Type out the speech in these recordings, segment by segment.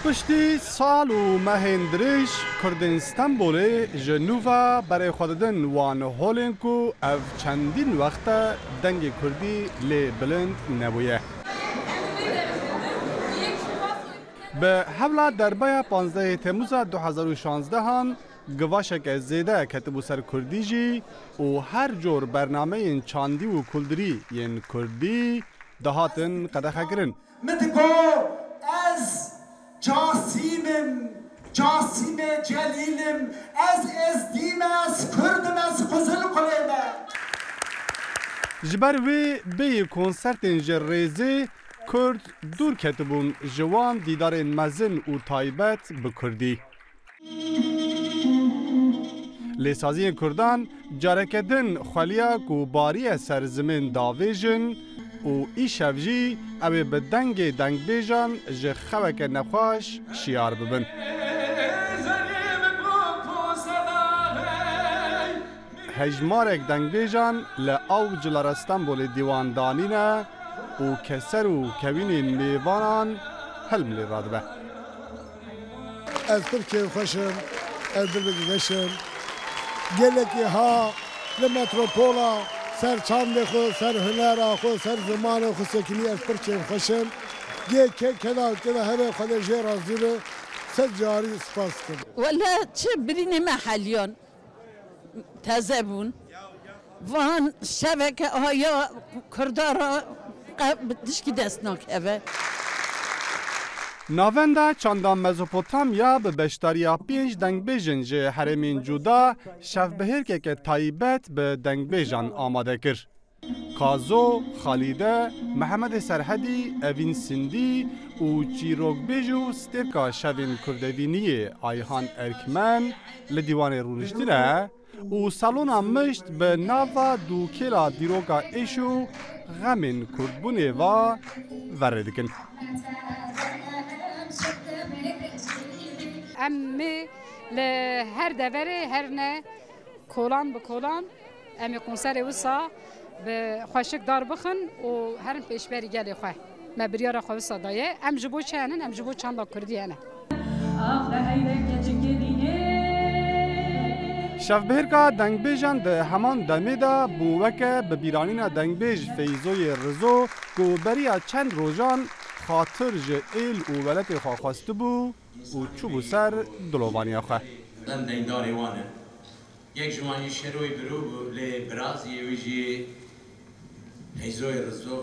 پشتی سال و مهندرش کردن استانبول جنوبا برای خوددن وان هولنکو او چندین وقت دنگ کردی لی بلند نبویه. به حولا دربای 15 تموز 2016 هان گواشک زیده کتبو سر کردی جی و هر جور برنامه این چاندی و کلدری این کردی دهاتن قدخه کرن. از جاسیم جلیلم از دیم از کردم از قزل قلیمه جبر وی بی کنسرت جریزه کرد دور کتبون جوان دیدار مزن و تایبت بکردی. لیسازی کردان جارکدن خالیا کو باری سرزمین داویجن و ای شفجی اوی به دنگ بیجان جه خوک نخواش شیار ببن. هجمارک دنگ بیجان لعو جلار استانبول دیوان دانینه و کسر و کوین میوانان حلم لی رادبه. از ترکیه خوشم، از دلبگشم، گلکی ها لمتروپولا سر چاند خو، سر هنر خو، سر زمان خو سکنی از ترکیه خوشم. گه که کدا همه خود جه رازیره سر جاری سپاس کرد. ولی چه برین محلیان تزبون وان شبکه آیا کردارا دشکی دست ناکه. ناونده چندان مزوپوتامیا به بشتاریا پیش دنگ بیجن جه حرمین جودا شف بهر که تایبت به دنگ بیجان آماده کر. کازو، خالیده، محمد سرحدی، اوین سندی و چیروک بیجو سترکا شوین کردوینی آیهان ارکمن لدیوان رونشتیره و سالونا مشت به ناوا دو کلا دیروگا ایشو غمین کردبونه و وردکن. امی لهر دوره هر نه کلان به کلان امی کنسر وسا به خوشک دار بخن و هر پیشبری گلی خواه مبریار خواه صدایه ام جبو چانن ام جبو چند کردی نه. شف بهرکا دنگ بیجان ده همان دمه دا بووکه به بیرانین دنگ بیج فیزوی رزو گو بریا چند روزان خاطر جه ایل و ولک خواه خواسته بو و چوبو سر دلووانی خواه. دن دنگداری وانه یک جوانی شروعی برو لی برازی ویجی فیزوی رزو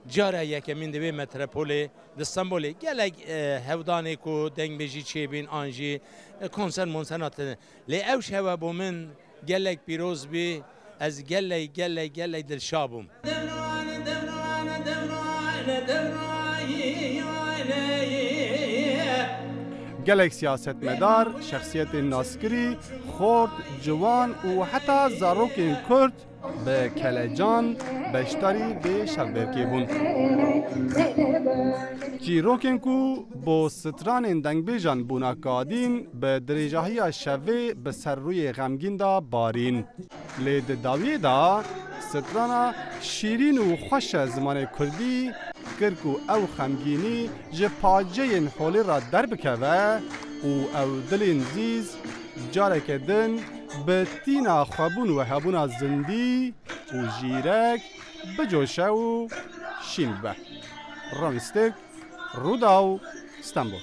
جاره یکمین دوی متروپول استانبول گلک هودانی کو دنگ بیجی چی بین آنجی کنسر منسنات لی اوش هوا بو من گلک پیروز بی از گلک دلشابم. گلک سیاست مدار، شخصیت ناسکری، خورد، جوان و حتی زاروکین کرد به کلجان بشتاری به شلبرکی بون. چیروکین کو با ستران دنگ بیجان بوناکادین به دریجاهی شوه به سر روی غمگین دا بارین. لید داوی دا سترانا شیرین و خوش زمان کردی کرکو او خمگینی جه پاجه این حولی را در بکوه و او دلین زیز جارک دن به تینا خوابون و هبون زندی و جیرک بجوشه و شین به. رامستک روداو استانبول.